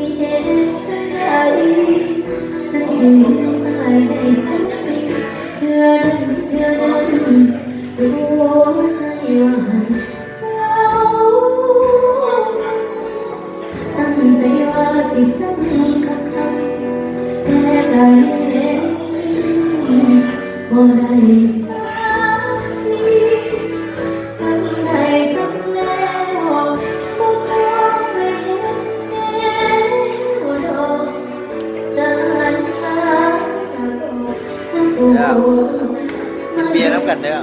สิเหตุจังใดจังสิหายได้สักทีเธอนั้นตัวใจว่าให้เศร้าตั้งใจว่าสิสังคักแต่ก็เห็นบ่ได้สักทีสังได้สังแล้วบ่จองไว้เห็นแนวดอกการมาตัว เบียร์น้ำกันเด้อ